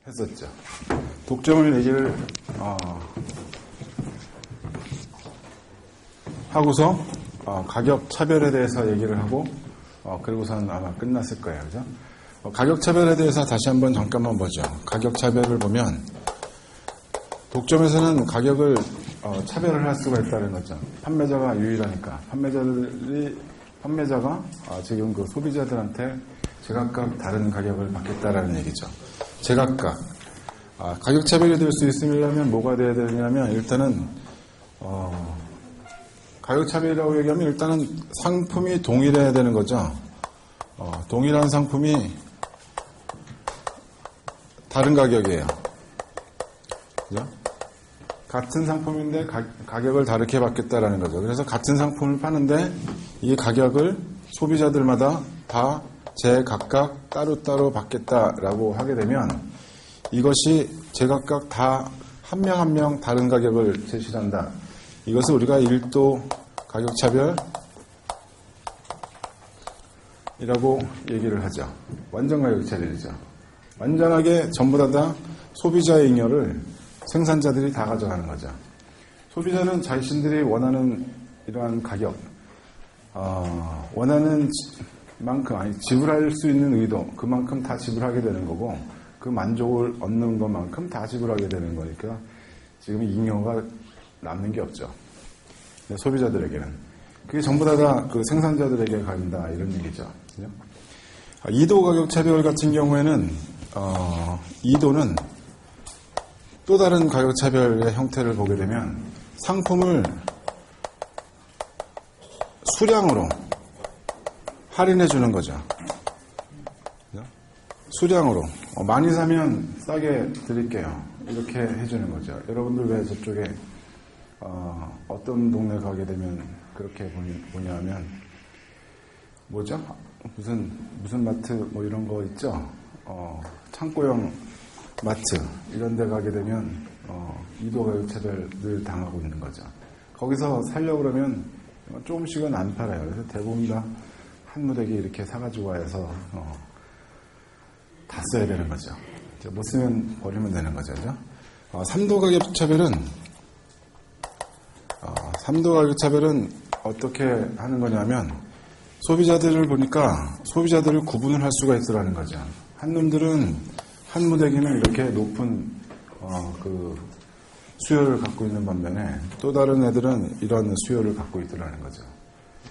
했었죠. 독점을 얘기를 하고서 가격 차별에 대해서 얘기를 하고 그리고선 아마 끝났을 거예요. 그죠? 가격 차별에 대해서 다시 한번 잠깐만 보죠. 가격 차별을 보면 독점에서는 가격을 차별을 할 수가 있다는 거죠. 판매자가 유일하니까 판매자가 지금 그 소비자들한테 제각각 다른 가격을 받겠다라는 얘기죠. 제각각 가격 차별이 될 수 있으려면 뭐가 돼야 되냐면 일단은 가격 차별이라고 얘기하면 일단은 상품이 동일해야 되는 거죠. 동일한 상품이 다른 가격이에요. 그죠? 같은 상품인데 가격을 다르게 받겠다라는 거죠. 그래서 같은 상품을 파는데 이 가격을 소비자들마다 다 제각각 따로따로 받겠다라고 하게 되면 이것이 제각각 다 한 명 한 명 다른 가격을 제시한다. 이것을 우리가 1도 가격차별이라고 얘기를 하죠. 완전 가격차별이죠. 완전하게 전부 다 소비자의 잉여를 생산자들이 다 가져가는 거죠. 소비자는 자신들이 원하는 이러한 가격, 원하는 만큼, 지불할 수 있는 의도, 그만큼 다 지불하게 되는 거고, 그 만족을 얻는 것만큼 다 지불하게 되는 거니까, 지금 잉여가 남는 게 없죠. 소비자들에게는. 그게 전부 다 그 생산자들에게 간다, 이런 얘기죠. 2도 가격 차별 같은 경우에는, 2도는 또 다른 가격 차별의 형태를 보게 되면 상품을 수량으로 할인해 주는 거죠. 수량으로. 많이 사면 싸게 드릴게요. 이렇게 해주는 거죠. 여러분들 왜 저쪽에 어떤 동네 가게 되면 그렇게 보냐 하면 뭐죠? 무슨 마트 뭐 이런 거 있죠? 창고형 마트 이런 데 가게 되면 2도 가격 차별을 당하고 있는 거죠. 거기서 살려고 그러면 조금씩은 안 팔아요. 그래서 대부분 다 한 무더기 이렇게 사가지고 와서 다 써야 되는 거죠. 못 쓰면 버리면 되는 거죠. 3도 가격 차별은 3도 가격 차별은 어떻게 하는 거냐면 소비자들을 보니까 소비자들을 구분을 할 수가 있더라는 거죠. 한 놈들은 한 무더기는 이렇게 높은 그 수요를 갖고 있는 반면에 또 다른 애들은 이런 수요를 갖고 있더라는 거죠.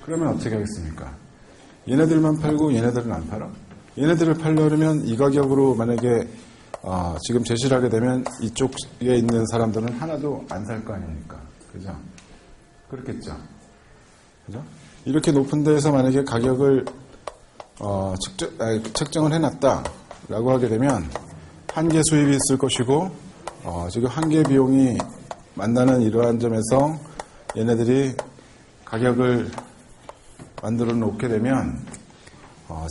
그러면 어떻게 하겠습니까? 얘네들만 팔고 얘네들은 안 팔아? 얘네들을 팔려면 이 가격으로 만약에 지금 제시를 하게 되면 이쪽에 있는 사람들은 하나도 안 살 거 아닙니까? 그죠? 그렇겠죠? 그죠? 이렇게 높은 데에서 만약에 가격을 책정을 해놨다라고 하게 되면 한계 수입이 있을 것이고 지금 한계 비용이 만나는 이러한 점에서 얘네들이 가격을 만들어 놓게 되면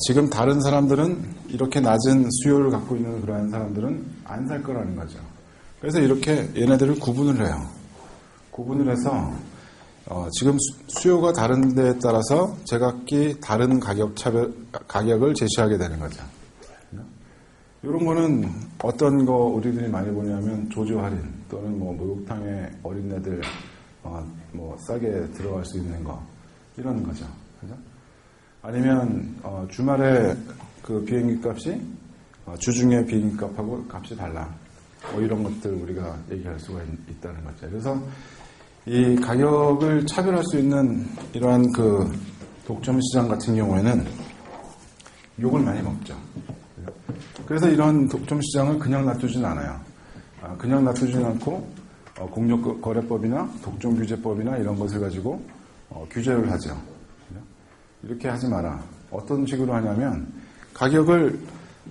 지금 다른 사람들은 이렇게 낮은 수요를 갖고 있는 그러한 사람들은 안 살 거라는 거죠. 그래서 이렇게 얘네들을 구분을 해요. 구분을 해서 지금 수요가 다른 데에 따라서 제각기 다른 가격을 제시하게 되는 거죠. 이런 거는 어떤 거 우리들이 많이 보냐면 조조 할인 또는 뭐 목욕탕에 어린애들 뭐 싸게 들어갈 수 있는 거 이런 거죠. 그죠? 아니면 주말에 그 비행기 값이 주중에 비행기 값하고 값이 달라. 뭐 이런 것들 우리가 얘기할 수가 있다는 거죠. 그래서 이 가격을 차별할 수 있는 이러한 그 독점 시장 같은 경우에는 욕을 많이 먹죠. 그래서 이런 독점 시장을 그냥 놔두진 않아요. 그냥 놔두진 않고 공정거래법이나 독점규제법이나 이런 것을 가지고 규제를 하죠. 이렇게 하지 마라. 어떤 식으로 하냐면 가격을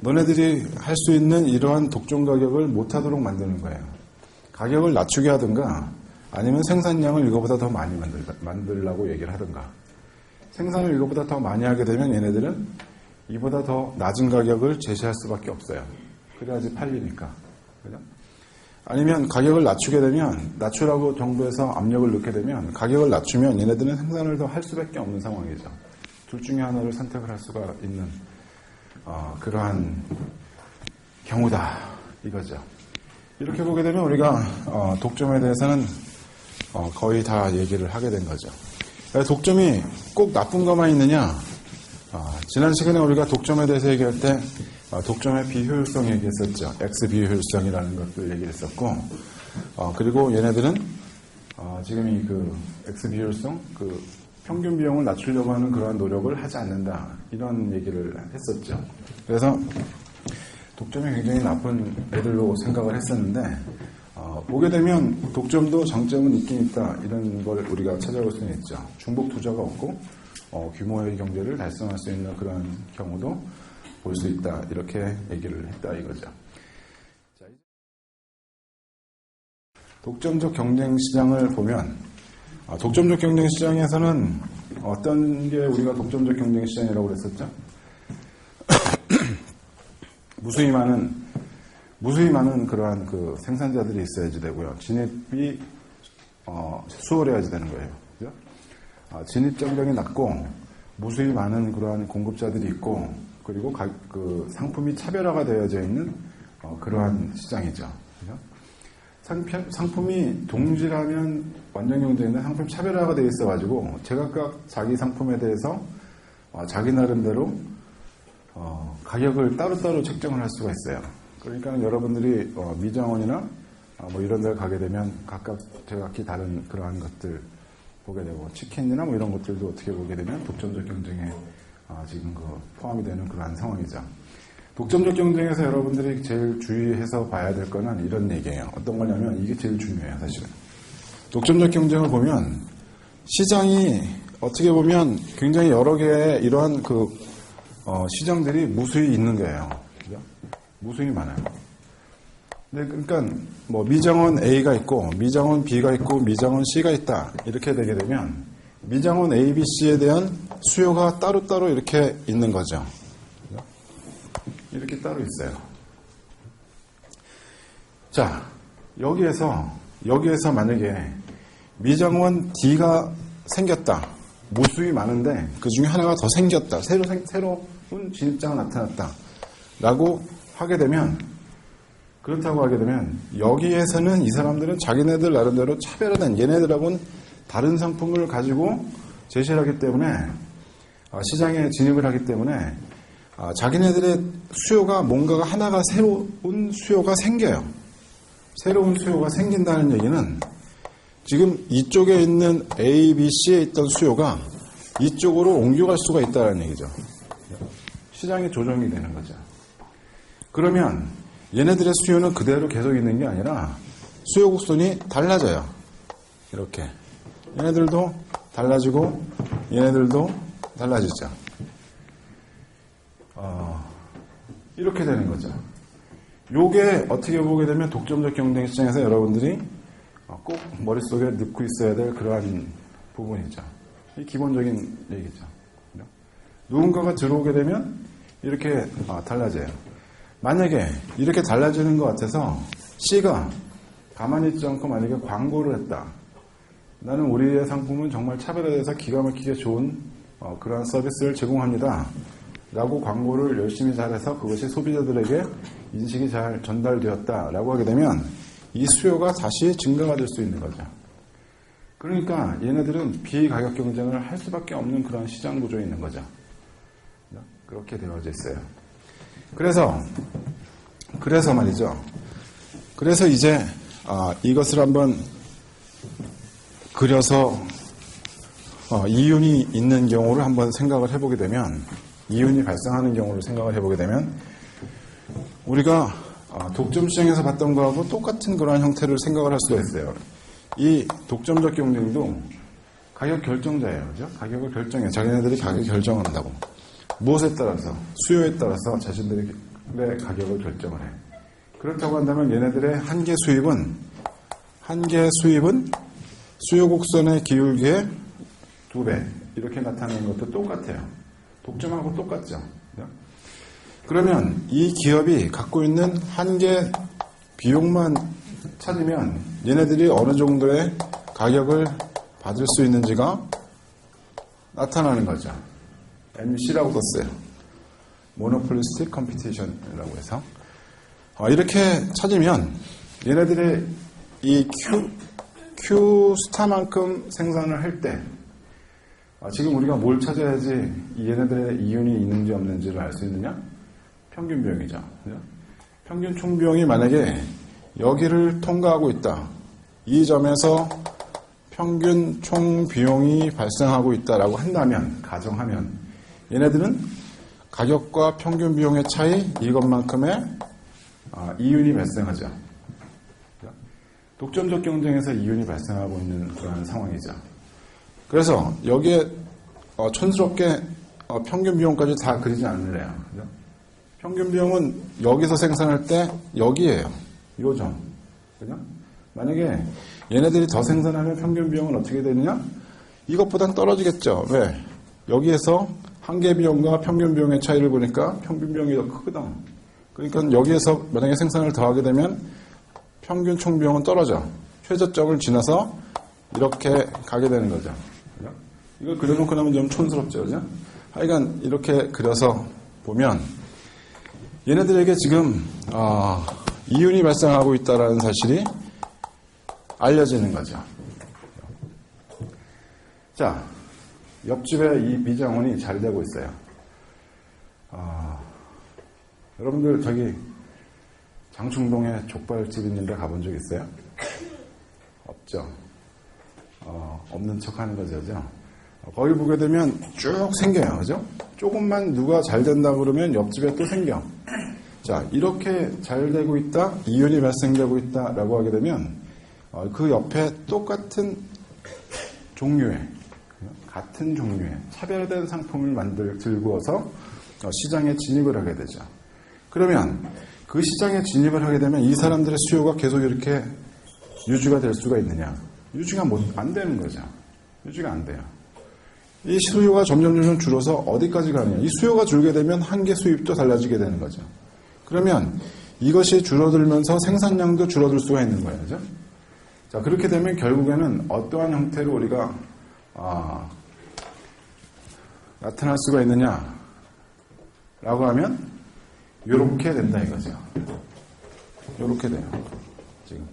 너네들이 할 수 있는 이러한 독점 가격을 못하도록 만드는 거예요. 가격을 낮추게 하든가 아니면 생산량을 이거보다 더 많이 만들라고 얘기를 하든가. 생산을 이거보다 더 많이 하게 되면 얘네들은 이보다 더 낮은 가격을 제시할 수밖에 없어요. 그래야지 팔리니까. 그죠? 아니면 가격을 낮추게 되면 낮추라고 정부에서 압력을 넣게 되면 가격을 낮추면 얘네들은 생산을 더 할 수밖에 없는 상황이죠. 둘 중에 하나를 선택을 할 수가 있는 그러한 경우다. 이거죠. 이렇게 보게 되면 우리가 독점에 대해서는 거의 다 얘기를 하게 된 거죠. 독점이 꼭 나쁜 것만 있느냐? 지난 시간에 우리가 독점에 대해서 얘기할 때 독점의 비효율성 얘기했었죠. X 비효율성이라는 것도 얘기했었고, 그리고 얘네들은 지금 이 그 X 비효율성, 그 평균 비용을 낮추려고 하는 그러한 노력을 하지 않는다, 이런 얘기를 했었죠. 그래서 독점이 굉장히 나쁜 애들로 생각을 했었는데, 보게 되면 독점도 장점은 있긴 있다, 이런 걸 우리가 찾아볼 수는 있죠. 중복 투자가 없고 규모의 경제를 달성할 수 있는 그런 경우도 볼 수 있다, 이렇게 얘기를 했다 이거죠. 자, 독점적 경쟁 시장을 보면, 독점적 경쟁 시장에서는 어떤 게 우리가 독점적 경쟁 시장이라고 그랬었죠? 무수히 많은 그러한 그 생산자들이 있어야지 되고요. 진입이 수월해야지 되는 거예요. 그죠? 진입 장벽이 낮고 무수히 많은 그러한 공급자들이 있고, 그리고 그 상품이 차별화가 되어져 있는 그러한 시장이죠. 그죠? 상품이 동질하면 완전 경쟁인데 상품이 차별화가 되어 있어가지고 제각각 자기 상품에 대해서 자기 나름대로 가격을 따로따로 책정을 할 수가 있어요. 그러니까 여러분들이 미장원이나 뭐 이런 데를 가게 되면 각각 제각기 다른 그러한 것들 보게 되고, 치킨이나 뭐 이런 것들도 어떻게 보게 되면 독점적 경쟁에 지금 포함이 되는 그러한 상황이죠. 독점적 경쟁에서 여러분들이 제일 주의해서 봐야 될 거는 이런 얘기예요. 어떤 거냐면 이게 제일 중요해요, 사실은. 독점적 경쟁을 보면 시장이 어떻게 보면 굉장히 여러 개의 이러한 시장들이 무수히 있는 거예요. 그죠? 무수히 많아요. 네, 그러니까 뭐 미장원 A가 있고 미장원 B가 있고 미장원 C가 있다, 이렇게 되게 되면 미장원 A, B, C에 대한 수요가 따로따로 이렇게 있는 거죠. 이렇게 따로 있어요. 자, 여기에서 만약에 미장원 D가 생겼다, 무수히 많은데 그 중에 하나가 더 생겼다, 새로운 진입자가 나타났다 라고 하게 되면, 그렇다고 하게 되면 여기에서는 이 사람들은 자기네들 나름대로 차별화된, 얘네들하고는 다른 상품을 가지고 제시를 하기 때문에, 시장에 진입을 하기 때문에 자기네들의 수요가 뭔가가 하나가 새로운 수요가 생겨요. 새로운 수요가 생긴다는 얘기는 지금 이쪽에 있는 A, B, C에 있던 수요가 이쪽으로 옮겨갈 수가 있다는 얘기죠. 시장이 조정이 되는 거죠. 그러면 얘네들의 수요는 그대로 계속 있는 게 아니라 수요 곡선이 달라져요. 이렇게. 얘네들도 달라지고 얘네들도 달라지죠. 이렇게 되는 거죠. 요게 어떻게 보게 되면 독점적 경쟁 시장에서 여러분들이 꼭 머릿속에 넣고 있어야 될 그러한 부분이죠. 이 기본적인 얘기죠. 누군가가 들어오게 되면 이렇게 달라져요. 만약에 이렇게 달라지는 것 같아서 C가 가만히 있지 않고 만약에 광고를 했다. 나는 우리의 상품은 정말 차별화돼서 기가 막히게 좋은 그러한 서비스를 제공합니다. 라고 광고를 열심히 잘해서 그것이 소비자들에게 인식이 잘 전달되었다라고 하게 되면 이 수요가 다시 증가가 될 수 있는 거죠. 그러니까 얘네들은 비가격 경쟁을 할 수밖에 없는 그런 시장 구조에 있는 거죠. 그렇게 되어져 있어요. 그래서 말이죠. 그래서 이제 이것을 한번 그려서 이윤이 있는 경우를 한번 생각을 해보게 되면, 이윤이 발생하는 경우를 생각을 해보게 되면 우리가 독점 시장에서 봤던 거하고 똑같은 그러한 형태를 생각을 할 수가 있어요. 이 독점적 경쟁도 가격 결정자예요. 그죠? 가격을 결정해요. 자기네들이 가격 결정한다고. 무엇에 따라서? 수요에 따라서 자신들의 가격을 결정을 해요. 그렇다고 한다면 얘네들의 한계 수입은 수요 곡선의 기울기의 2배 이렇게 나타나는 것도 똑같아요. 독점하고 똑같죠. 그러면 이 기업이 갖고 있는 한계 비용만 찾으면 얘네들이 어느 정도의 가격을 받을 수 있는지가 나타나는 거죠. MC라고 썼어요. Monopolistic Competition이라고 해서. 이렇게 찾으면 얘네들의 이 Q 스타만큼 생산을 할 때 지금 우리가 뭘 찾아야지 얘네들의 이윤이 있는지 없는지를 알 수 있느냐? 평균 비용이죠. 그죠? 평균 총 비용이 만약에 여기를 통과하고 있다. 이 점에서 평균 총 비용이 발생하고 있다라고 한다면, 가정하면 얘네들은 가격과 평균 비용의 차이 이것만큼의 이윤이 발생하죠. 독점적 경쟁에서 이윤이 발생하고 있는 그런 상황이죠. 그래서 여기에 촌스럽게 평균 비용까지 다 그리지 않으래요. 그죠? 평균 비용은 여기서 생산할 때 여기에요. 요점. 그죠? 만약에 얘네들이 더 생산하면 평균 비용은 어떻게 되느냐? 이것보단 떨어지겠죠. 왜? 여기에서 한계 비용과 평균 비용의 차이를 보니까 평균 비용이 더 크거든. 그러니까 여기에서 만약에 생산을 더하게 되면 평균 총 비용은 떨어져. 최저점을 지나서 이렇게 가게 되는 거죠. 그죠? 이걸 그려놓고 나면 좀 촌스럽죠. 그죠? 하여간 이렇게 그려서 보면 얘네들에게 지금 이윤이 발생하고 있다는 사실이 알려지는 거죠. 자, 옆집에 이 미장원이 잘 되고 있어요. 여러분들 저기 장충동에 족발집 있는데 가본 적 있어요? 없죠. 없는 척 하는 거죠. 그죠? 거기 보게 되면 쭉 생겨요. 그죠? 조금만 누가 잘 된다 그러면 옆집에 또 생겨. 자, 이렇게 잘 되고 있다, 이윤이 발생되고 있다라고 하게 되면 그 옆에 똑같은 종류의, 같은 종류의 차별된 상품을 들고서 시장에 진입을 하게 되죠. 그러면 그 시장에 진입을 하게 되면 이 사람들의 수요가 계속 이렇게 유지가 될 수가 있느냐? 유지가 안 되는 거죠. 유지가 안 돼요. 이 수요가 점점 줄어서 어디까지 가느냐? 이 수요가 줄게 되면 한계 수입도 달라지게 되는 거죠. 그러면 이것이 줄어들면서 생산량도 줄어들 수가 있는 거예요. 그죠? 자, 그렇게 되면 결국에는 어떠한 형태로 우리가 나타날 수가 있느냐라고 하면 이렇게 된다 이거죠. 이렇게 돼요. 지금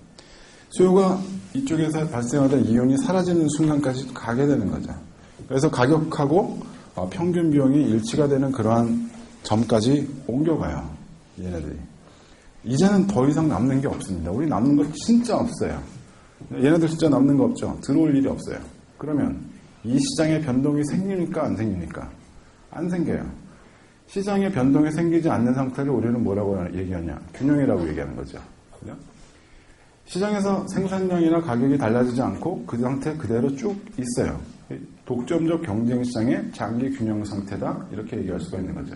수요가 이쪽에서 발생하던 이윤이 사라지는 순간까지 가게 되는 거죠. 그래서 가격하고 평균 비용이 일치가 되는 그러한 점까지 옮겨가요. 얘네들이. 이제는 더 이상 남는 게 없습니다. 우리 남는 거 진짜 없어요. 얘네들 진짜 남는 거 없죠. 들어올 일이 없어요. 그러면 이 시장의 변동이 생깁니까? 안 생깁니까? 안 생겨요. 시장의 변동이 생기지 않는 상태를 우리는 뭐라고 얘기하냐? 균형이라고 얘기하는 거죠. 그죠? 시장에서 생산량이나 가격이 달라지지 않고 그 상태 그대로 쭉 있어요. 독점적 경쟁 시장의 장기 균형 상태다. 이렇게 얘기할 수가 있는 거죠.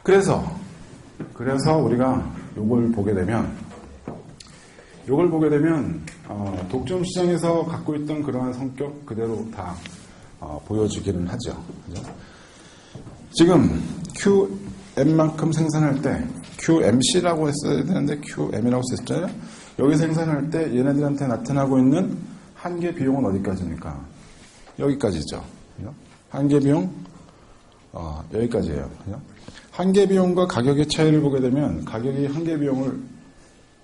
그래서 우리가 요걸 보게 되면 독점 시장에서 갖고 있던 그러한 성격 그대로 다 보여지기는 하죠. 그죠? 지금 QM만큼 생산할 때 QMC라고 했어야 되는데 QM이라고 썼잖아요. 여기 생산할 때 얘네들한테 나타나고 있는 한계 비용은 어디까지입니까? 여기까지죠. 그죠? 한계 비용 여기까지예요. 그죠? 한계 비용과 가격의 차이를 보게 되면 가격이 한계 비용을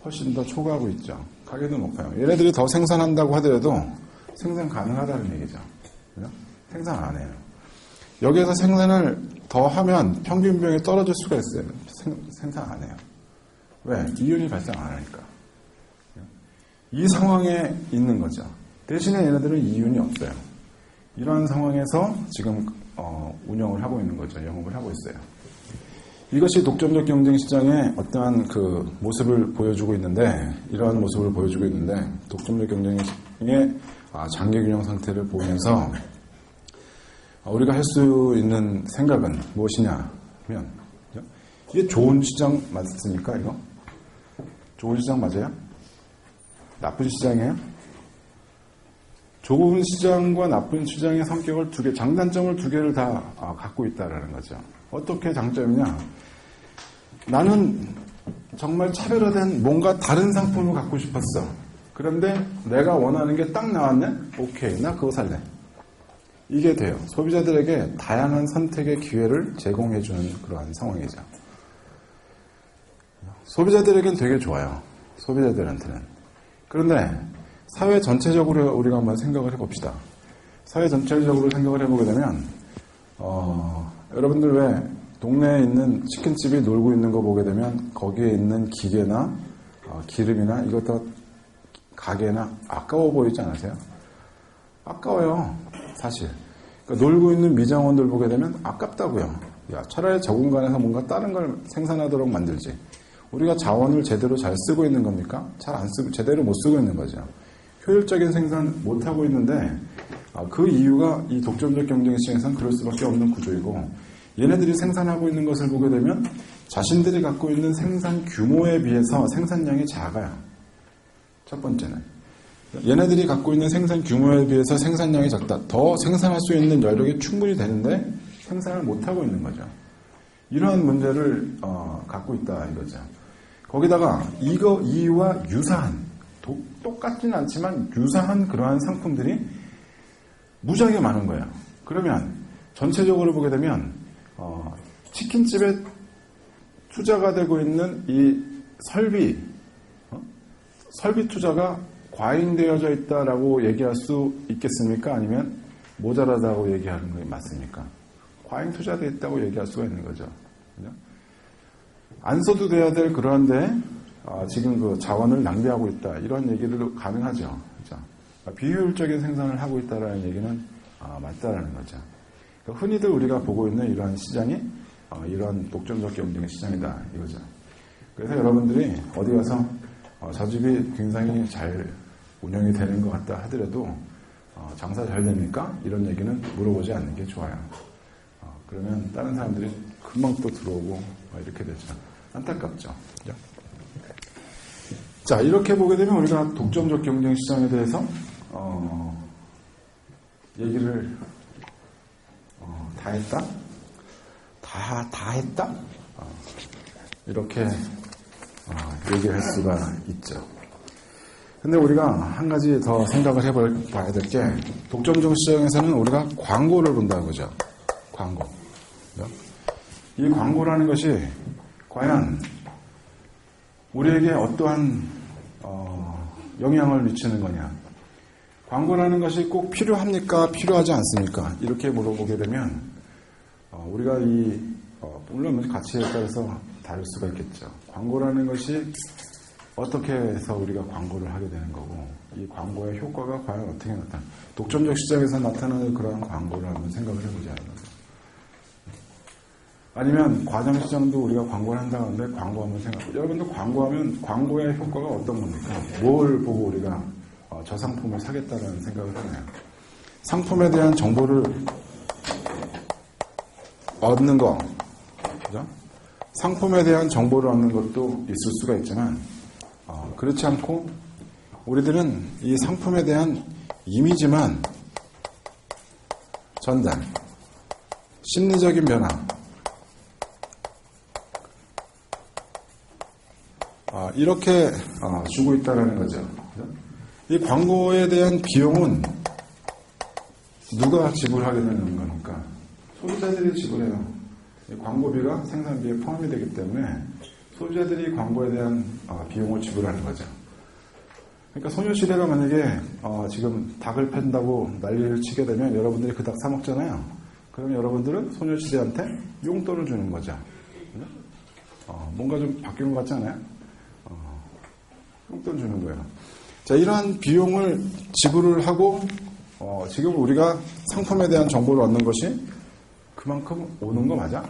훨씬 더 초과하고 있죠. 가격도 높아요. 얘네들이 더 생산한다고 하더라도 생산 가능하다는 얘기죠. 그죠? 생산 안 해요. 여기에서 생산을 더 하면 평균 비용이 떨어질 수가 있어요. 생산 안 해요. 왜? 이윤이 발생 안 하니까. 이 상황에 있는 거죠. 대신에 얘네들은 이윤이 없어요. 이러한 상황에서 지금 운영을 하고 있는 거죠. 영업을 하고 있어요. 이것이 독점적 경쟁 시장의 어떠한 그 모습을 보여주고 있는데, 이러한 모습을 보여주고 있는데, 독점적 경쟁의 장기 균형 상태를 보면서 우리가 할 수 있는 생각은 무엇이냐면, 이게 좋은 시장 맞습니까? 이거? 좋은 시장 맞아요? 나쁜 시장이에요? 좋은 시장과 나쁜 시장의 성격을 장단점을 두 개를 다 갖고 있다라는 거죠. 어떻게 장점이냐? 나는 정말 차별화된 뭔가 다른 상품을 갖고 싶었어. 그런데 내가 원하는 게 딱 나왔네? 오케이, 나 그거 살래. 이게 돼요. 소비자들에게 다양한 선택의 기회를 제공해주는 그러한 상황이죠. 소비자들에겐 되게 좋아요. 소비자들한테는. 그런데 사회 전체적으로 우리가 한번 생각을 해봅시다. 사회 전체적으로 생각을 해보게 되면 여러분들 왜 동네에 있는 치킨집이 놀고 있는 거 보게 되면 거기에 있는 기계나 기름이나 이것도 가게나 아까워 보이지 않으세요? 아까워요. 사실. 그러니까 놀고 있는 미장원들 보게 되면 아깝다고요. 야, 차라리 저 공간에서 뭔가 다른 걸 생산하도록 만들지. 우리가 자원을 제대로 잘 쓰고 있는 겁니까? 잘 안 쓰고, 제대로 못 쓰고 있는 거죠. 효율적인 생산 못 하고 있는데, 그 이유가 이 독점적 경쟁 시장에서는 그럴 수밖에 없는 구조이고, 얘네들이 생산하고 있는 것을 보게 되면 자신들이 갖고 있는 생산 규모에 비해서 생산량이 작아요. 첫 번째는. 얘네들이 갖고 있는 생산 규모에 비해서 생산량이 작다. 더 생산할 수 있는 여력이 충분히 되는데 생산을 못하고 있는 거죠. 이러한 문제를 갖고 있다 이거죠. 거기다가 이와 유사한, 똑같지는 않지만 유사한 그러한 상품들이 무지하게 많은 거예요. 그러면 전체적으로 보게 되면 치킨집에 투자가 되고 있는 이 설비 투자가 과잉되어져 있다라고 얘기할 수 있겠습니까? 아니면 모자라다고 얘기하는 게 맞습니까? 과잉 투자되어 있다고 얘기할 수가 있는 거죠. 그죠? 안 써도 돼야 될 그러한데 지금 그 자원을 낭비하고 있다. 이런 얘기도 가능하죠. 그죠? 비효율적인 생산을 하고 있다라는 얘기는 맞다라는 거죠. 그러니까 흔히들 우리가 보고 있는 이러한 시장이 이러한 독점적 경쟁의 시장이다 이거죠. 그래서 여러분들이 어디 가서 저 집이 굉장히 잘 운영이 되는 것 같다 하더라도 장사 잘 됩니까? 이런 얘기는 물어보지 않는 게 좋아요. 그러면 다른 사람들이 금방 또 들어오고 이렇게 되죠. 안타깝죠. 그죠? 자, 이렇게 보게 되면 우리가 독점적 경쟁 시장에 대해서 얘기를 다 했다? 다 했다? 이렇게 얘기를 할 수가 있죠. 근데 우리가 한 가지 더 생각을 해봐야 될 게, 독점적 시장에서는 우리가 광고를 본다는 거죠. 광고. 그죠? 이 광고라는 것이 과연 우리에게 어떠한 영향을 미치는 거냐. 광고라는 것이 꼭 필요합니까? 필요하지 않습니까? 이렇게 물어보게 되면 우리가 물론 가치에 따라서 다를 수가 있겠죠. 광고라는 것이 어떻게 해서 우리가 광고를 하게 되는 거고, 이 광고의 효과가 과연 어떻게 나타나? 독점적 시장에서 나타나는 그러한 광고를 한번 생각을 해보자. 아니면 과정시장도 우리가 광고를 한다고 하는데 광고 한번 생각해보자. 여러분들 광고하면 광고의 효과가 어떤 겁니까? 뭘 보고 우리가 저 상품을 사겠다는 생각을 하나요? 상품에 대한 정보를 얻는 거, 그죠? 상품에 대한 정보를 얻는 것도 있을 수가 있지만, 그렇지 않고, 우리들은 이 상품에 대한 이미지만 전달, 심리적인 변화, 이렇게 주고 있다는 거죠. 이 광고에 대한 비용은 누가 지불하게 되는 겁니까? 소비자들이 지불해요. 광고비가 생산비에 포함이 되기 때문에 소비자들이 광고에 대한 비용을 지불하는 거죠. 그러니까 소녀시대가 만약에 지금 닭을 팬다고 난리를 치게 되면 여러분들이 그 닭 사 먹잖아요. 그럼 여러분들은 소녀시대한테 용돈을 주는 거죠. 뭔가 좀 바뀐 것 같지 않아요? 용돈 주는 거예요. 자, 이러한 비용을 지불을 하고 지금 우리가 상품에 대한 정보를 얻는 것이 그만큼 오는 거 맞아?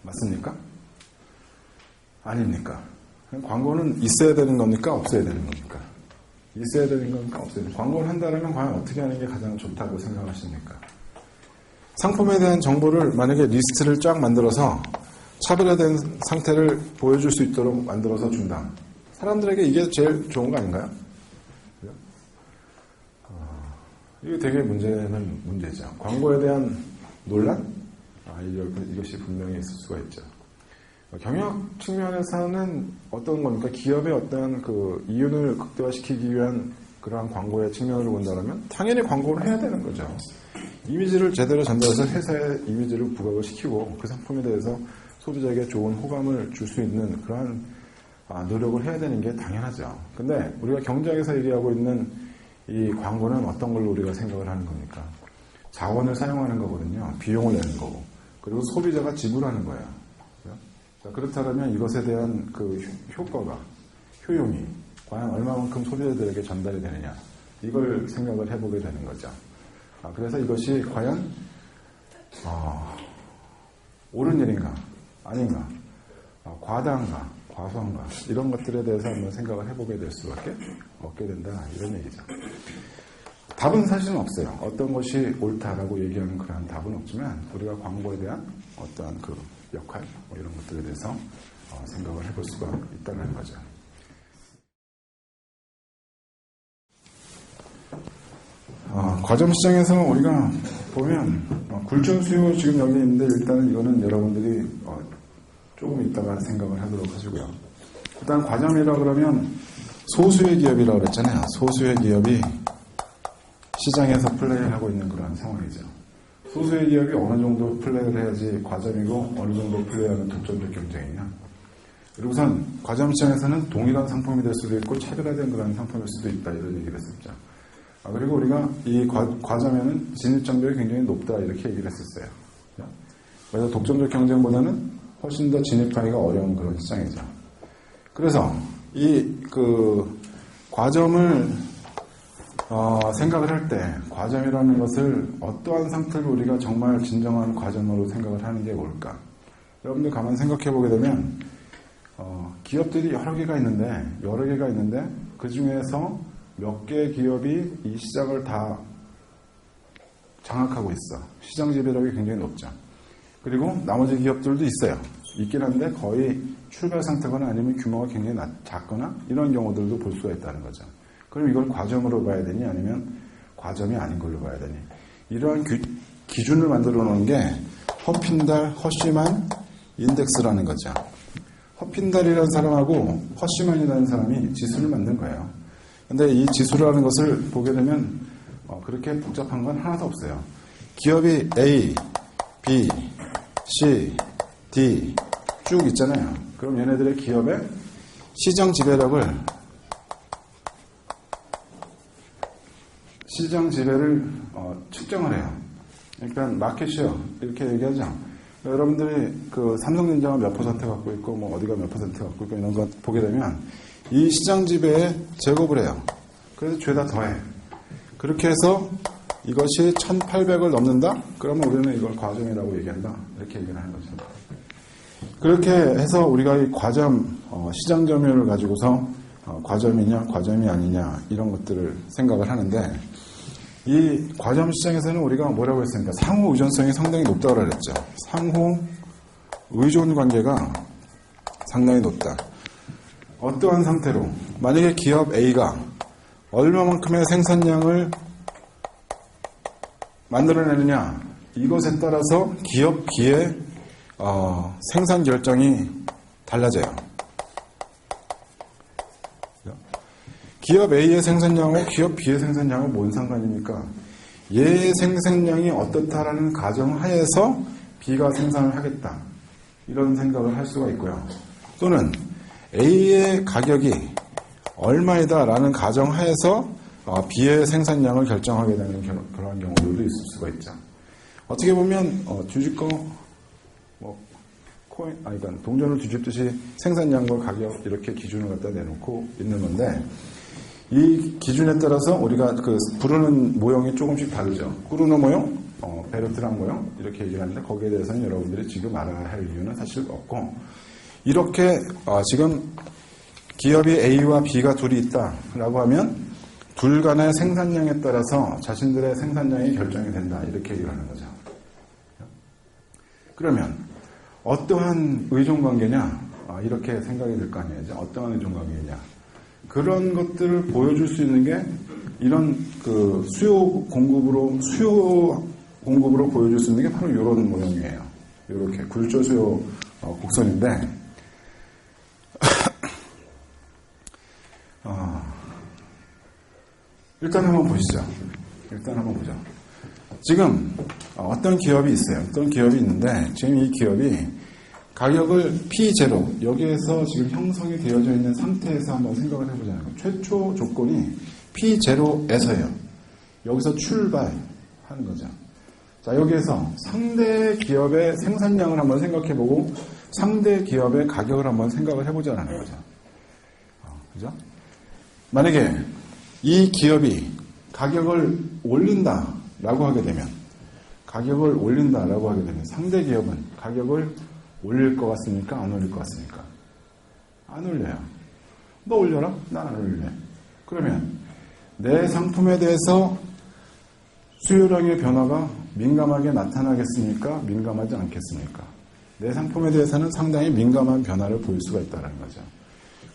맞습니까? 아닙니까? 광고는 있어야 되는 겁니까? 없어야 되는 겁니까? 있어야 되는 겁니까? 없어야 되는 겁니까? 광고를 한다면 과연 어떻게 하는 게 가장 좋다고 생각하십니까? 상품에 대한 정보를 만약에 리스트를 쫙 만들어서 차별화된 상태를 보여줄 수 있도록 만들어서 준다. 사람들에게 이게 제일 좋은 거 아닌가요? 이게 되게 문제는 문제죠. 광고에 대한 논란? 이것이 분명히 있을 수가 있죠. 경영 측면에서는 어떤 겁니까? 기업의 어떤 그 이윤을 극대화시키기 위한 그러한 광고의 측면으로 본다면 당연히 광고를 해야 되는 거죠. 이미지를 제대로 전달해서 회사의 이미지를 부각을 시키고 그 상품에 대해서 소비자에게 좋은 호감을 줄 수 있는 그러한 노력을 해야 되는 게 당연하죠. 근데 우리가 경제학에서 얘기하고 있는 이 광고는 어떤 걸로 우리가 생각을 하는 겁니까? 자원을 사용하는 거거든요. 비용을 내는 거고. 그리고 소비자가 지불하는 거예요. 자, 그렇다면 이것에 대한 그 효과가, 효용이 과연 얼마만큼 소비자들에게 전달이 되느냐. 이걸 생각을 해보게 되는 거죠. 그래서 이것이 과연 옳은 일인가 아닌가, 과다한가 과소한가, 이런 것들에 대해서 한번 생각을 해보게 될 수밖에 없게 된다, 이런 얘기죠. 답은 사실은 없어요. 어떤 것이 옳다라고 얘기하는 그러한 답은 없지만 우리가 광고에 대한 어떠한 그 역할 이런 것들에 대해서 생각을 해볼 수가 있다는 거죠. 과점 시장에서 우리가 보면 굴절 수요 지금 여기 있는데, 일단은 이거는 여러분들이 조금 있다가 생각을 하도록 하시고요. 일단 과점이라 그러면 소수의 기업이라고 그랬잖아요. 소수의 기업이 시장에서 플레이를 하고 있는 그런 상황이죠. 소수의 기업이 어느 정도 플레이를 해야지 과점이고, 어느 정도 플레이하는 독점적 경쟁이냐. 그리고선 과점 시장에서는 동일한 상품이 될 수도 있고 차별화된 그런 상품일 수도 있다, 이런 얘기를 했었죠. 그리고 우리가 이 과점에는 진입장벽이 굉장히 높다, 이렇게 얘기를 했었어요. 그래서 독점적 경쟁보다는 훨씬 더 진입하기가 어려운 그런 시장이죠. 그래서 이 과점을 생각을 할 때, 과점이라는 것을 어떠한 상태로 우리가 정말 진정한 과점으로 생각을 하는 게 뭘까? 여러분들 가만히 생각해 보게 되면 기업들이 여러 개가 있는데 그 중에서 몇 개의 기업이 이 시장을 다 장악하고 있어. 시장 지배력이 굉장히 높죠. 그리고 나머지 기업들도 있어요. 있긴 한데 거의 출발 상태거나 아니면 규모가 굉장히 작거나 이런 경우들도 볼 수가 있다는 거죠. 그럼 이걸 과점으로 봐야 되니 아니면 과점이 아닌 걸로 봐야 되니, 이러한 기준을 만들어 놓은 게 허핀달 허쉬만 인덱스라는 거죠. 허핀달이라는 사람하고 허쉬만이라는 사람이 지수를 만든 거예요. 근데 이 지수라는 것을 보게 되면 그렇게 복잡한 건 하나도 없어요. 기업이 A, B, C, D 쭉 있잖아요. 그럼 얘네들의 기업의 시장 지배를 측정을 해요. 그러니까 마켓이요, 이렇게 얘기하죠. 여러분들이 그 삼성전자가 몇 퍼센트 갖고 있고 뭐 어디가 몇 퍼센트 갖고 있고 이런 거 보게 되면 이 시장 지배에 제곱을 해요. 그래서 죄다 더해. 그렇게 해서 이것이 1800을 넘는다? 그러면 우리는 이걸 과점이라고 얘기한다, 이렇게 얘기를 하는 거죠. 그렇게 해서 우리가 이 과점, 시장 점유율을 가지고서 과점이냐 과점이 아니냐 이런 것들을 생각을 하는데, 이 과점 시장에서는 우리가 뭐라고 했습니까? 상호 의존성이 상당히 높다고 그랬죠. 상호 의존 관계가 상당히 높다. 어떠한 상태로? 만약에 기업 A가 얼마만큼의 생산량을 만들어내느냐, 이것에 따라서 기업 B의 생산 결정이 달라져요. 기업 A의 생산량하고 기업 B의 생산량은 뭔 상관입니까? 얘의 생산량이 어떻다라는 가정하에서 B가 생산을 하겠다, 이런 생각을 할 수가 있고요. 또는 A의 가격이 얼마이다라는 가정하에서 B의 생산량을 결정하게 되는 그런 경우들도 있을 수가 있죠. 어떻게 보면 주식거 그러니까 동전을 뒤집듯이 생산량과 가격 이렇게 기준을 갖다 내놓고 있는 건데, 이 기준에 따라서 우리가 부르는 모형이 조금씩 다르죠. 꾸르노 모형, 베르트랑 모형 이렇게 얘기를 하는데, 거기에 대해서는 여러분들이 지금 알아야 할 이유는 사실 없고, 이렇게 지금 기업이 A와 B가 둘이 있다라고 하면 둘 간의 생산량에 따라서 자신들의 생산량이 결정이 된다, 이렇게 얘기를 하는 거죠. 그러면 어떠한 의존관계냐, 이렇게 생각이 들 거 아니에요. 어떠한 의존관계냐, 그런 것들을 보여줄 수 있는 게 이런 수요 공급으로 보여줄 수 있는 게 바로 이런 모형이에요. 이렇게 굴절 수요 곡선인데, 일단 한번 보시죠. 지금 어떤 기업이 있어요. 어떤 기업이 있는데, 지금 이 기업이 가격을 P0, 여기에서 지금 형성이 되어져 있는 상태에서 한번 생각을 해보자는 거예요. 최초 조건이 P0에서예요. 여기서 출발하는 거죠. 자, 여기에서 상대 기업의 생산량을 한번 생각해보고 상대 기업의 가격을 한번 생각을 해보자는 거죠. 그죠? 만약에 이 기업이 가격을 올린다라고 하게 되면 상대 기업은 가격을 올릴 것 같습니까? 안 올릴 것 같습니까? 안 올려요. 너 올려라? 난 안 올릴래. 그러면 내 상품에 대해서 수요량의 변화가 민감하게 나타나겠습니까? 민감하지 않겠습니까? 내 상품에 대해서는 상당히 민감한 변화를 보일 수가 있다는 거죠.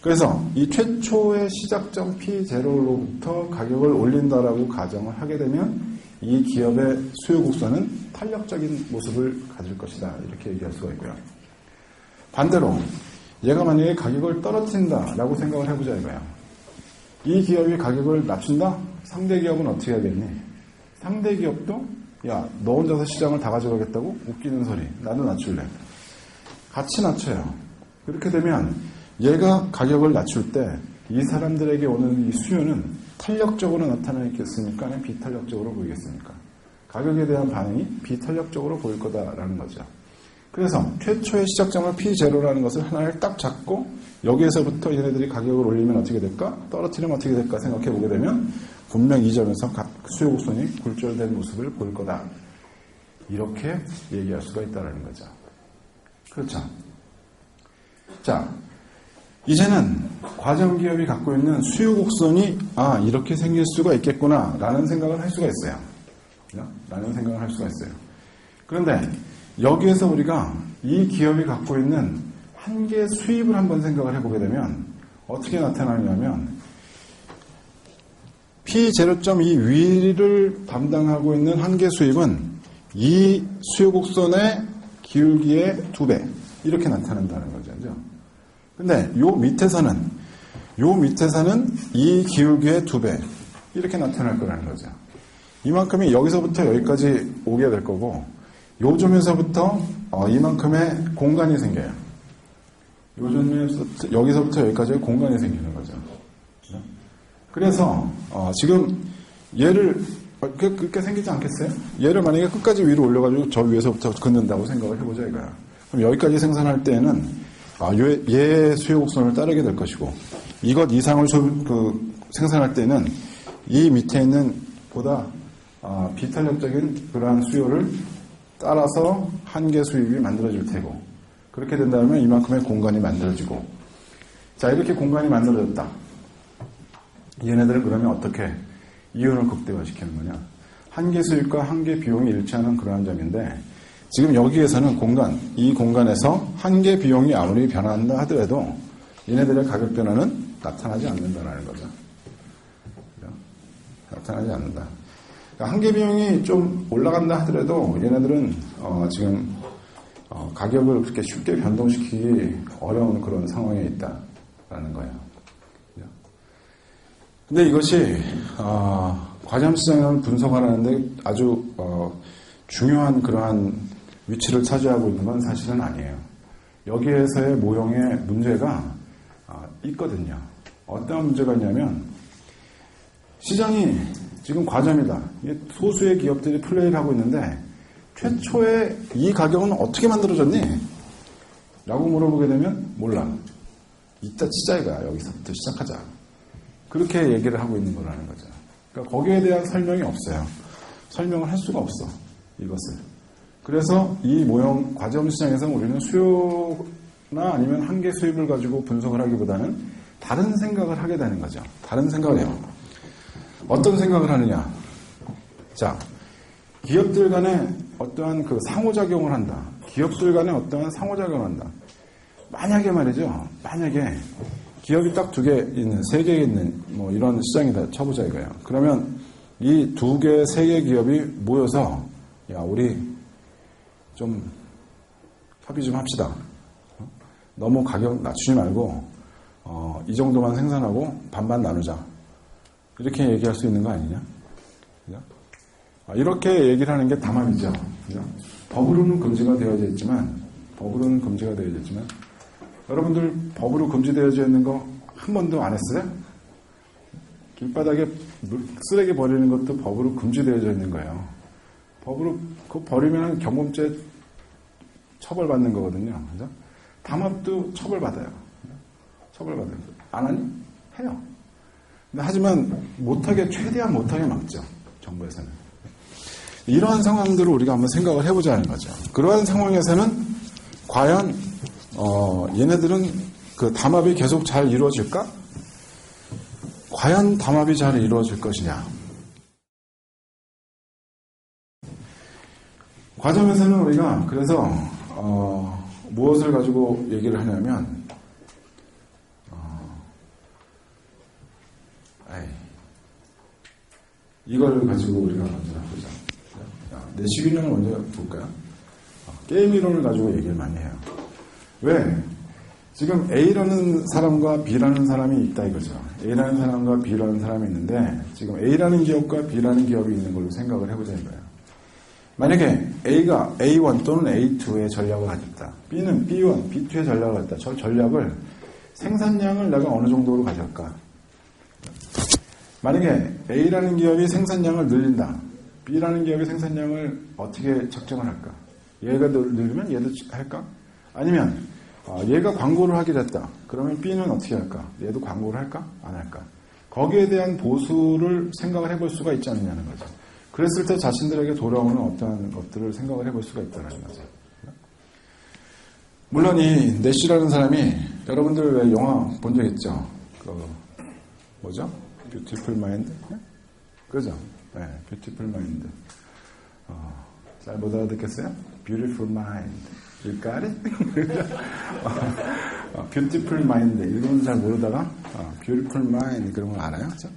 그래서 이 최초의 시작점 P0로부터 가격을 올린다라고 가정을 하게 되면 이 기업의 수요 곡선은 탄력적인 모습을 가질 것이다. 이렇게 얘기할 수가 있고요. 반대로 얘가 만약에 가격을 떨어뜨린다라고 생각을 해보자 이거예요. 이 기업이 가격을 낮춘다? 상대 기업은 어떻게 하겠니? 상대 기업도 야, 너 혼자서 시장을 다 가져가겠다고? 웃기는 소리. 나도 낮출래. 같이 낮춰요. 그렇게 되면 얘가 가격을 낮출 때 이 사람들에게 오는 이 수요는 탄력적으로 나타나겠습니까? 아니면 비탄력적으로 보이겠습니까? 가격에 대한 반응이 비탄력적으로 보일 거다라는 거죠. 그래서 최초의 시작점을 P0라는 것을 하나를 딱 잡고 여기에서부터 얘네들이 가격을 올리면 어떻게 될까? 떨어뜨리면 어떻게 될까 생각해 보게 되면 분명 이 점에서 각 수요 곡선이 굴절된 모습을 보일 거다. 이렇게 얘기할 수가 있다는 거죠. 그렇죠. 자, 이제는 과점기업이 갖고 있는 수요 곡선이 이렇게 생길 수가 있겠구나 라는 생각을 할 수가 있어요. 그런데 여기에서 우리가 이 기업이 갖고 있는 한계 수입을 한번 생각을 해보게 되면 어떻게 나타나냐면 P0.2 위를 담당하고 있는 한계 수입은 이 수요 곡선의 기울기의 2배 이렇게 나타난다는 거죠. 근데 요 밑에서는 이 기울기의 2배 이렇게 나타날 거라는 거죠. 이만큼이 여기서부터 여기까지 오게 될 거고 요 점에서부터 이만큼의 공간이 생겨요. 요 점에서 여기서부터 여기까지의 공간이 생기는 거죠. 그래서 지금 얘를 그렇게 생기지 않겠어요? 얘를 만약에 끝까지 위로 올려가지고 저 위에서부터 긋는다고 생각을 해보자 이거야. 그럼 여기까지 생산할 때는 얘 수요 곡선을 따르게 될 것이고 이것 이상을 생산할 때는 이 밑에 있는 보다 비탄력적인 그러한 수요를 따라서 한계 수입이 만들어질 테고 그렇게 된다면 이만큼의 공간이 만들어지고 자 이렇게 공간이 만들어졌다. 얘네들은 그러면 어떻게 이윤을 극대화시키는 거냐. 한계 수입과 한계 비용이 일치하는 그러한 점인데 지금 여기에서는 이 공간에서 한계 비용이 아무리 변한다 하더라도 얘네들의 가격 변화는 나타나지 않는다는 거죠. 나타나지 않는다. 그러니까 한계 비용이 좀 올라간다 하더라도 얘네들은 지금 가격을 그렇게 쉽게 변동시키기 어려운 그런 상황에 있다라는 거예요. 근데 이것이 과점시장을 분석하는데 아주 중요한 그러한 위치를 차지하고 있는 건 사실은 아니에요. 여기에서의 모형의 문제가 있거든요. 어떤 문제가 있냐면 시장이 지금 과점이다. 소수의 기업들이 플레이를 하고 있는데 최초에 이 가격은 어떻게 만들어졌니? 라고 물어보게 되면 몰라. 이따 치자 이거야. 여기서부터 시작하자. 그렇게 얘기를 하고 있는 거라는 거죠. 그러니까 거기에 대한 설명이 없어요. 설명을 할 수가 없어. 이것을. 그래서 이 모형 과점시장에서 우리는 수요나 아니면 한계 수입을 가지고 분석을 하기보다는 다른 생각을 하게 되는 거죠. 다른 생각을 해요. 어떤 생각을 하느냐. 자, 기업들 간에 어떠한 상호작용을 한다. 기업들 간에 어떠한 상호작용을 한다. 만약에 말이죠. 만약에 기업이 딱 2개 있는, 3개 있는 이런 시장이다 쳐보자 이거예요. 그러면 이 2개, 3개 기업이 모여서 야 우리 좀 협의 좀 합시다. 너무 가격 낮추지 말고 이 정도만 생산하고 반반 나누자. 이렇게 얘기할 수 있는 거 아니냐? 이렇게 얘기를 하는 게 담합이죠. 법으로는 금지가 되어져 있지만 법으로는 금지가 되어져 있지만 여러분들 법으로 금지되어져 있는 거 한 번도 안 했어요? 길바닥에 쓰레기 버리는 것도 법으로 금지되어져 있는 거예요. 법으로 그거 버리면 경범죄 처벌받는 거거든요. 그죠? 담합도 처벌받아요. 처벌받아요. 안 하니? 해요. 근데 하지만 못하게, 최대한 못하게 막죠. 정부에서는. 이러한 상황들을 우리가 한번 생각을 해보자는 거죠. 그러한 상황에서는 과연 얘네들은 그 담합이 계속 잘 이루어질까? 과연 담합이 잘 이루어질 것이냐? 과정에서는 우리가 그래서 무엇을 가지고 얘기를 하냐면 이걸 가지고 우리가 먼저 보자. 내시균형을 먼저 볼까요? 게임 이론을 가지고 얘기를 많이 해요. 왜? 지금 A라는 사람과 B라는 사람이 있다 이거죠. A라는 사람과 B라는 사람이 있는데 지금 A라는 기업과 B라는 기업이 있는 걸로 생각을 해보자 이거예요. 만약에 A가 A1 또는 A2의 전략을 가졌다. B는 B1, B2의 전략을 가졌다. 저 전략을 생산량을 내가 어느 정도로 가져갈까? 만약에 A라는 기업이 생산량을 늘린다. B라는 기업이 생산량을 어떻게 책정을 할까? 얘가 늘리면 얘도 할까? 아니면 얘가 광고를 하게 됐다. 그러면 B는 어떻게 할까? 얘도 광고를 할까? 안 할까? 거기에 대한 보수를 생각을 해볼 수가 있지 않느냐는 거죠. 그랬을 때 자신들에게 돌아오는 어떠한 것들을 생각을 해볼 수가 있다는 거죠. 물론 이 내시라는 사람이 여러분들 왜 영화 본 적 있죠? 뭐죠? 뷰티풀 마인드? 그죠? 네, 뷰티풀 마인드. 잘 못 알아듣겠어요? Beautiful mind. You got it? Beautiful mind. 일본은 잘 모르다가 Beautiful mind 그런 걸 알아요? 그죠?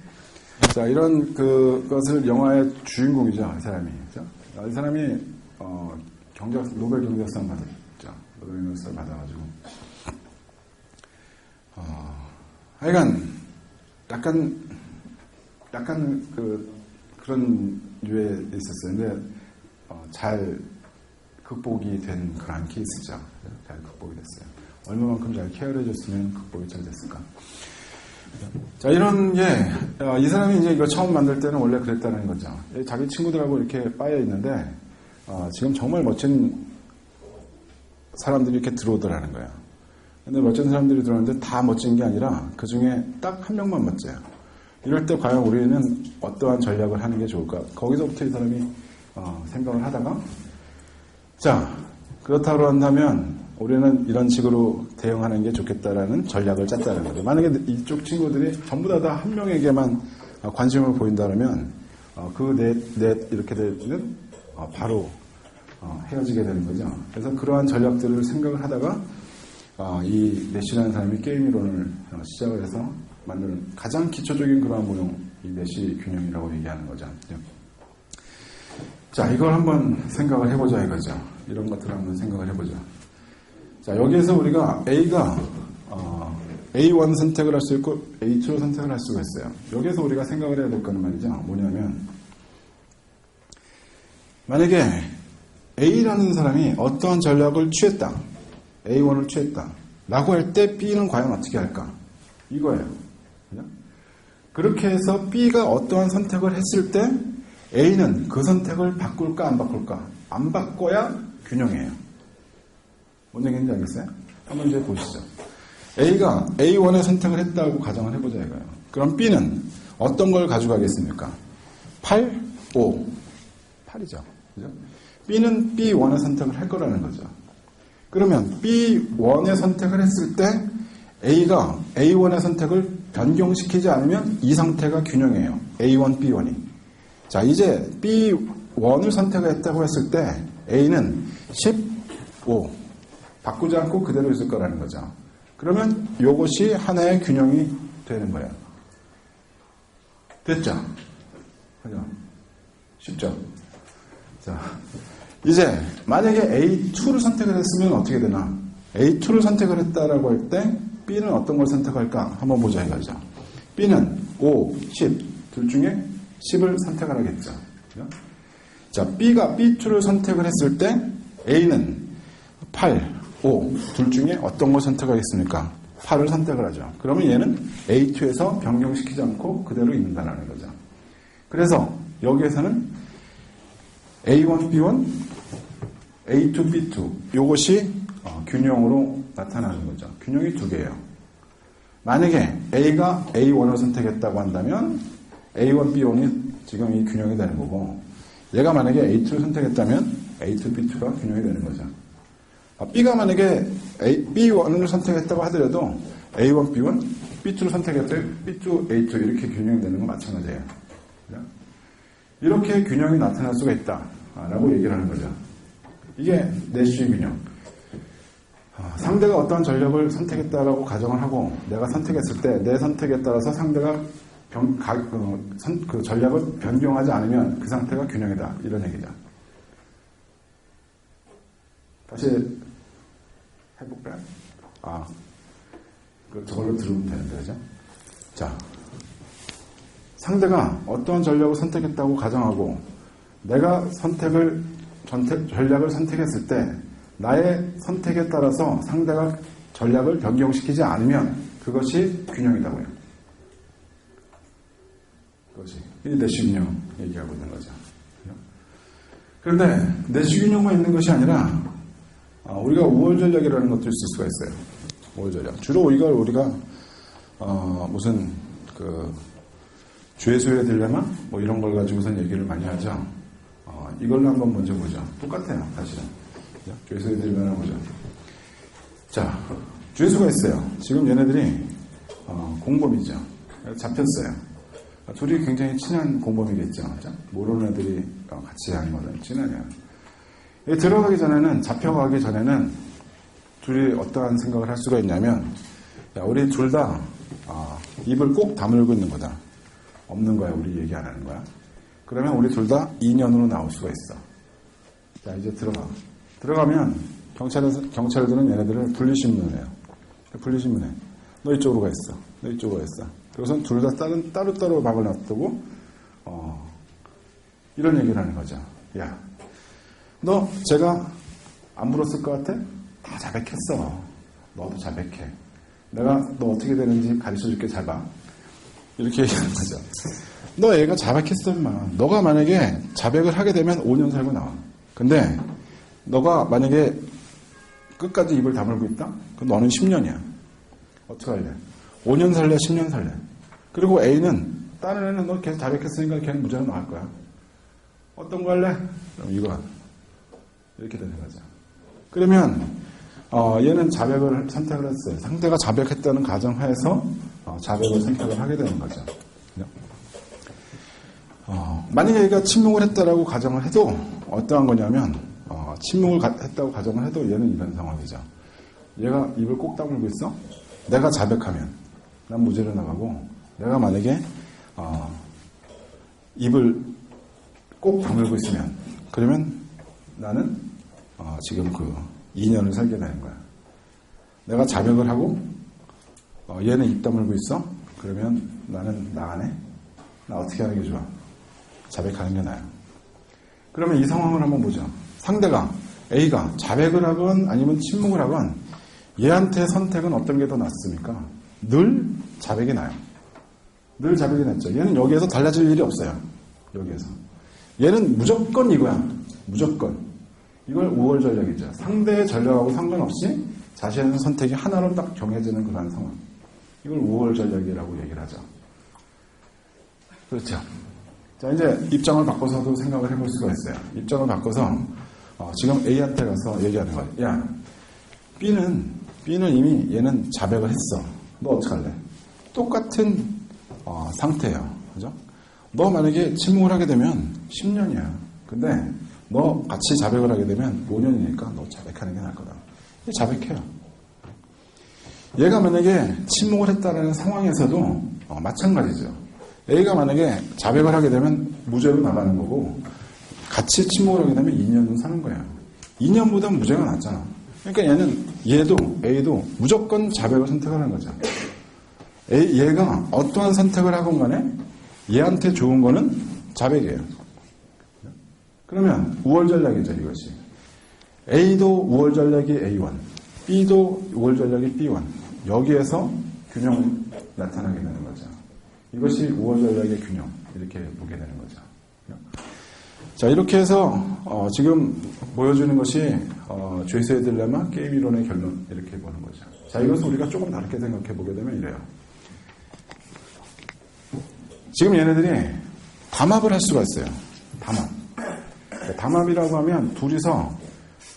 자, 이런 그것을 영화의 주인공이죠, 이 사람이. 그죠? 이 사람이 노벨 경제학상 받았죠. 노벨 경제학상 받아가지고 하여간 약간 그런 유에 있었어요. 근데 잘 극복이 된 그런 케이스죠. 잘 극복이 됐어요. 얼마만큼 잘 케어를 해줬으면 극복이 잘 됐을까. 자, 이런 이 사람이 이제 이거 처음 만들 때는 원래 그랬다는 거죠. 자기 친구들하고 이렇게 빠여 있는데 지금 정말 멋진 사람들이 이렇게 들어오더라는 거예요. 근데 멋진 사람들이 들어오는데 다 멋진 게 아니라 그 중에 딱 한 명만 멋져요. 이럴 때 과연 우리는 어떠한 전략을 하는 게 좋을까? 거기서부터 이 사람이 생각을 하다가 자, 그렇다고 한다면 우리는 이런 식으로 대응하는 게 좋겠다라는 전략을 짰다는 거죠. 만약에 이쪽 친구들이 전부 다 한 명에게만 관심을 보인다면 넷 이렇게 되면 바로 헤어지게 되는 거죠. 그래서 그러한 전략들을 생각을 하다가 이 내시라는 사람이 게임 이론을 시작을 해서 만드는 가장 기초적인 그러한 모형, 이 내시 균형이라고 얘기하는 거죠. 자, 이걸 한번 생각을 해보자 이거죠. 이런 것들을 한번 생각을 해보자. 자, 여기에서 우리가 A가 A1 선택을 할 수 있고 A2로 선택을 할 수가 있어요. 여기에서 우리가 생각을 해야 될 거는 말이죠. 뭐냐면 만약에 A라는 사람이 어떠한 전략을 취했다. A1을 취했다. 라고 할 때 B는 과연 어떻게 할까? 이거예요. 그죠? 그렇게 해서 B가 어떠한 선택을 했을 때 A는 그 선택을 바꿀까 안 바꿀까? 안 바꿔야 균형이에요. 뭔 얘기인지 알겠어요? 한번 이제 보시죠. A가 A1의 선택을 했다고 가정을 해보자 이거예요. 그럼 B는 어떤 걸 가져가겠습니까? 8, 5. 8이죠. 그죠? B는 B1의 선택을 할 거라는 거죠. 그러면 B1의 선택을 했을 때 A가 A1의 선택을 변경시키지 않으면 이 상태가 균형이에요. A1, B1이. 자, 이제 B1을 선택했다고 했을 때 A는 15. 바꾸지 않고 그대로 있을 거라는 거죠. 그러면 이것이 하나의 균형이 되는 거예요. 됐죠? 그죠? 쉽죠? 자, 이제 만약에 A2를 선택을 했으면 어떻게 되나? A2를 선택을 했다라고 할 때 B는 어떤 걸 선택할까? 한번 보자 이거죠. B는 5, 10 둘 중에 10을 선택을 하겠죠. 자, B가 B2를 선택을 했을 때 A는 8, 5 둘 중에 어떤 걸 선택하겠습니까? 8을 선택을 하죠. 그러면 얘는 A2에서 변경시키지 않고 그대로 있는다는 거죠. 그래서 여기에서는 A1, B1, A2, B2 이것이 균형으로 나타나는 거죠. 균형이 두 개예요. 만약에 A가 A1을 선택했다고 한다면 A1, B1이 지금 이 균형이 되는 거고 얘가 만약에 A2를 선택했다면 A2, B2가 균형이 되는 거죠. B가 만약에 B1을 선택했다고 하더라도 A1, B1, B2를 선택했을 때 B2, A2 이렇게 균형이 되는 건 마찬가지예요. 이렇게 균형이 나타날 수가 있다라고 얘기를 하는 거죠. 이게 내시의 균형. 상대가 어떠한 전략을 선택했다라고 가정을 하고 내가 선택했을 때 내 선택에 따라서 상대가 그 전략을 변경하지 않으면 그 상태가 균형이다. 이런 얘기죠. 다시 해볼까요? 저걸로 들으면 되는데, 그죠? 자, 상대가 어떠한 전략을 선택했다고 가정하고 내가 전략을 선택했을 때 나의 선택에 따라서 상대가 전략을 변경시키지 않으면 그것이 균형이라고요. 그것이. 이 내시균형 얘기하고 있는 거죠. 그런데 내시균형만 있는 것이 아니라 우리가 5월 전략이라는 것도 있을 수가 있어요. 5월 전략. 주로 이걸 우리가 무슨 죄수의 딜레마 뭐 이런 걸 가지고선 얘기를 많이 하죠. 이걸로 한번 먼저 보죠. 똑같아요, 사실은. 죄수의 딜레마 보죠. 자, 죄수가 있어요. 지금 얘네들이 공범이죠. 잡혔어요. 둘이 굉장히 친한 공범이겠죠. 그렇죠? 모르는 애들이 같이 하는 거는 친하냐. 들어가기 전에는, 잡혀가기 전에는 둘이 어떠한 생각을 할 수가 있냐면, 야, 우리 둘 다 입을 꼭 다물고 있는 거다. 없는 거야, 우리 얘기 안 하는 거야. 그러면 우리 둘 다 2년으로 나올 수가 있어. 자, 이제 들어가. 들어가면 경찰들은 얘네들을 분리신문해요. 분리신문해. 너 이쪽으로 가 있어. 너 이쪽으로 가 있어. 그래서 둘 다 따로따로 방을 놔두고 이런 얘기를 하는 거죠. 야, 너 제가 안 물었을 것 같아? 다 자백했어. 너도 자백해. 내가 너 어떻게 되는지 가르쳐줄게. 잘 봐. 이렇게 얘기하는 거죠. 너 애가 자백했어, 임마. 너가 만약에 자백을 하게 되면 5년 살고 나와. 근데 너가 만약에 끝까지 입을 다물고 있다? 그럼 너는 10년이야. 어떻게 할래? 5년 살래? 10년 살래? 그리고 A는 다른 애는 너 계속 자백했으니까 걔는 무죄로 나올 거야. 어떤 거 할래? 그럼 이거. 이렇게 되는 거죠. 그러면 얘는 자백을 선택을 했어요. 상대가 자백했다는 가정하에서 자백을 선택을 하게 되는 거죠. 만약에 얘가 침묵을 했다라고 가정을 해도 어떠한 거냐면 침묵을 했다고 가정을 해도 얘는 이런 상황이죠. 얘가 입을 꼭 다물고 있어. 내가 자백하면 난 무죄로 나가고 내가 만약에 입을 꼭 다물고 있으면 그러면 나는 지금 2년을 살게 되는 거야. 내가 자백을 하고 얘는 입 다물고 있어. 그러면 나는 나가네. 나 어떻게 하는 게 좋아? 자백하는 게 나아요. 그러면 이 상황을 한번 보죠. 상대가 A가 자백을 하건 아니면 침묵을 하건 얘한테 선택은 어떤 게 더 낫습니까? 늘 자백이 나요. 늘 자백이 낫죠. 얘는 여기에서 달라질 일이 없어요. 여기에서. 얘는 무조건 이거야. 무조건. 이걸 5월 전략이죠. 상대의 전략하고 상관없이 자신의 선택이 하나로 딱 정해지는 그런 상황. 이걸 5월 전략이라고 얘기를 하죠. 그렇죠. 자, 이제 입장을 바꿔서도 생각을 해볼 수가 있어요. 입장을 바꿔서 지금 A한테 가서 얘기하는 거예요. 야, B는 이미 얘는 자백을 했어. 너 어떡할래? 똑같은 상태예요. 그죠? 너 만약에 침묵을 하게 되면 10년이야. 근데 너 같이 자백을 하게 되면 5년이니까 너 자백하는 게 나을 거다. 자백해요. 얘가 만약에 침묵을 했다는 상황에서도 마찬가지죠. A가 만약에 자백을 하게 되면 무죄로 나가는 거고 같이 침묵을 하게 되면 2년은 사는 거예요. 2년보다 무죄가 낫잖아. 그러니까 얘도 A도 무조건 자백을 선택하는 거죠. 얘가 어떠한 선택을 하건 간에 얘한테 좋은 거는 자백이에요. 그러면 우월 전략이죠, 이것이. A도 우월 전략이 A1, B도 5월 전략이 B1. 여기에서 균형 나타나게 되는 거죠. 이것이 5월 전략의 균형. 이렇게 보게 되는 거죠. 자, 이렇게 해서 지금 보여주는 것이 죄수의 딜레마, 게임 이론의 결론 이렇게 보는 거죠. 자, 이것을 우리가 조금 다르게 생각해 보게 되면 이래요. 지금 얘네들이 담합을 할 수가 있어요. 담합. 담합이라고 하면 둘이서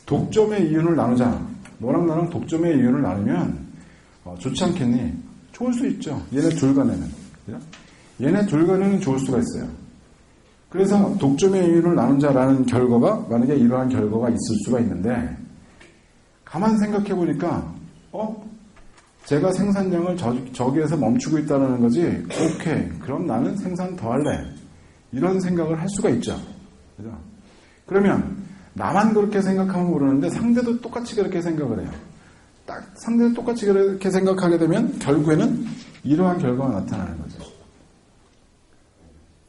독점의 이윤을 나누자. 너랑 나랑 독점의 이윤을 나누면 좋지 않겠니? 좋을 수 있죠. 얘네 둘 간에는. 얘네 둘 간에는 좋을 수가 있어요. 그래서 독점의 이윤을 나눈자라는 결과가 만약에 이러한 결과가 있을 수가 있는데 가만 생각해 보니까 제가 생산량을 저기에서 멈추고 있다는 거지. 오케이. 그럼 나는 생산 더 할래. 이런 생각을 할 수가 있죠. 그죠? 그러면 나만 그렇게 생각하면 모르는데 상대도 똑같이 그렇게 생각을 해요. 딱 상대도 똑같이 그렇게 생각하게 되면 결국에는 이러한 결과가 나타나는 거죠.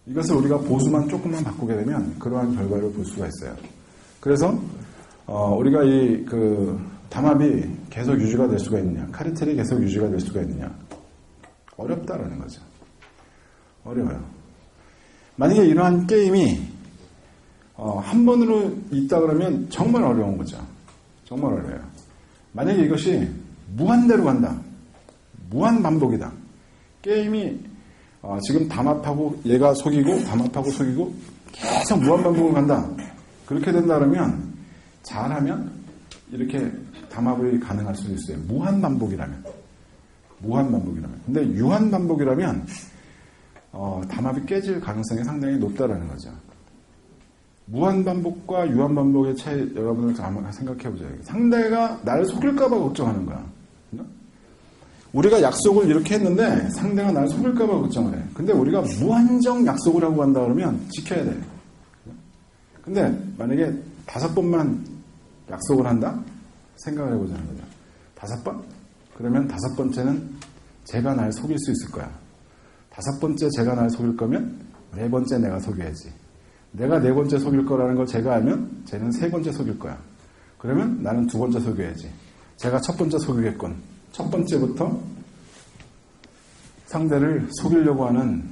이것을 우리가 보수만 조금만 바꾸게 되면 그러한 결과를 볼 수가 있어요. 그래서 우리가 이 담합이 계속 유지가 될 수가 있느냐, 카르텔이 계속 유지가 될 수가 있느냐, 어렵다라는 거죠. 어려워요. 만약에 이러한 게임이 한 번으로 있다 그러면 정말 어려운 거죠. 정말 어려워요. 만약에 이것이 무한대로 간다, 무한 반복이다. 게임이 지금 담합하고 얘가 속이고 담합하고 속이고 계속 무한반복을 간다. 그렇게 된다 그러면 잘하면 이렇게 담합이 가능할 수도 있어요. 무한반복이라면. 근데 유한반복이라면 담합이 깨질 가능성이 상당히 높다라는 거죠. 무한반복과 유한반복의 차이 여러분들 한번 생각해보세요. 상대가 나를 속일까봐 걱정하는 거야. 우리가 약속을 이렇게 했는데 상대가 나를 속일까봐 걱정을 해. 근데 우리가 무한정 약속을 하고 간다 그러면 지켜야 돼. 근데 만약에 5번만 약속을 한다? 생각을 해보자는 거죠. 5번? 그러면 5번째는 제가 날 속일 수 있을 거야. 5번째 제가 날 속일 거면 4번째 내가 속여야지. 내가 4번째 속일 거라는 걸 제가 알면 쟤는 3번째 속일 거야. 그러면 나는 2번째 속여야지. 제가 첫 번째 속이겠군. 첫 번째부터 상대를 속이려고 하는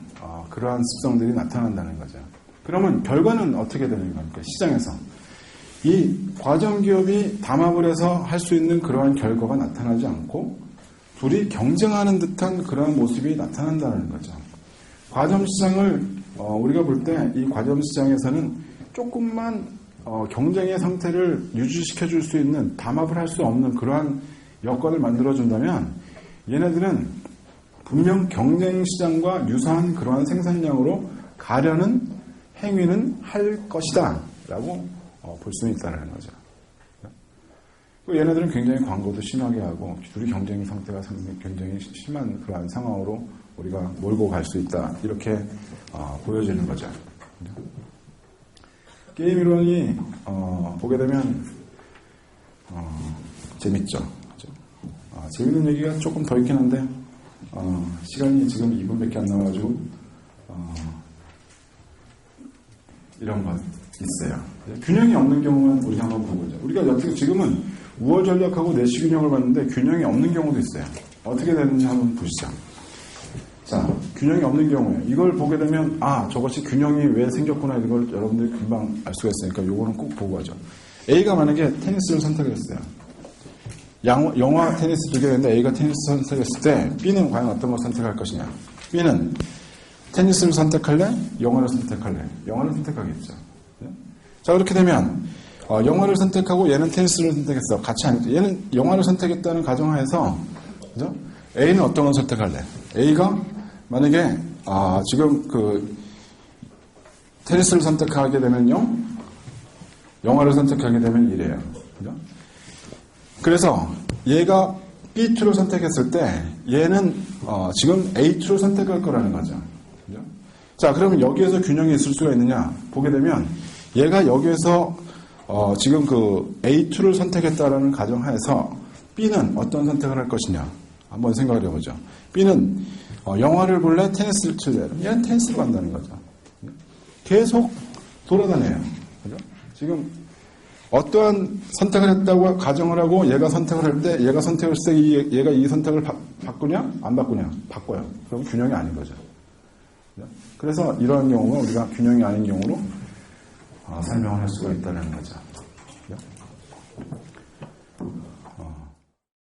그러한 습성들이 나타난다는 거죠. 그러면 결과는 어떻게 되는 겁니까? 시장에서. 이 과점기업이 담합을 해서 할 수 있는 그러한 결과가 나타나지 않고 둘이 경쟁하는 듯한 그러한 모습이 나타난다는 거죠. 과점시장을 우리가 볼 때 이 과점시장에서는 조금만 경쟁의 상태를 유지시켜 줄 수 있는 담합을 할 수 없는 그러한 여건을 만들어준다면 얘네들은 분명 경쟁시장과 유사한 그러한 생산량으로 가려는 행위는 할 것이다 라고 볼 수는 있다는 거죠. 얘네들은 굉장히 광고도 심하게 하고 둘이 경쟁 상태가 굉장히 심한 그러한 상황으로 우리가 몰고 갈 수 있다 이렇게 보여지는 거죠. 게임 이론이 보게 되면 재밌죠. 재밌는 얘기가 조금 더 있긴 한데 시간이 지금 2분밖에 안 남아가지고 이런 것 있어요. 균형이 없는 경우는 우리 한번 보고죠. 우리가 어떻게 지금은 우월 전략하고 내시 균형을 봤는데 균형이 없는 경우도 있어요. 어떻게 되는지 한번 보시죠. 자, 균형이 없는 경우에 이걸 보게 되면 저것이 균형이 왜 생겼구나 이걸 여러분들이 금방 알 수가 있으니까 요거는 꼭 보고 하죠. A가 만약에 테니스를 선택했어요. 영화 테니스 두 개였는데 A가 테니스 선택했을 때 B는 과연 어떤 걸 선택할 것이냐. B는 테니스를 선택할래? 영화를 선택할래? 영화를 선택하겠죠. 자, 그렇게 되면 영화를 선택하고 얘는 테니스를 선택했어. 같이 아니죠. 얘는 영화를 선택했다는 가정하에서 그죠? A는 어떤 걸 선택할래? A가 만약에 지금 테니스를 선택하게 되면요, 영화를 선택하게 되면 이래요. 그죠? 그래서 얘가 B2를 선택했을 때 얘는 지금 A2를 선택할 거라는 거죠. 그죠? 자, 그러면 여기에서 균형이 있을 수가 있느냐 보게 되면 얘가 여기에서 지금 A2를 선택했다라는 가정하에서 B는 어떤 선택을 할 것이냐 한번 생각을 해보죠. B는 영화를 볼래? 테니스를 칠래? 얘는 테니스로 간다는 거죠. 계속 돌아다녀요. 그죠? 지금 어떠한 선택을 했다고 가정을 하고 얘가 선택을 할 때 얘가 선택을 했을 때 얘가 이 선택을 바꾸냐? 안 바꾸냐? 바꿔요. 그럼 균형이 아닌 거죠. 그래서 이런 경우가 우리가 균형이 아닌 경우로 설명을 할 수가 있다는 거죠.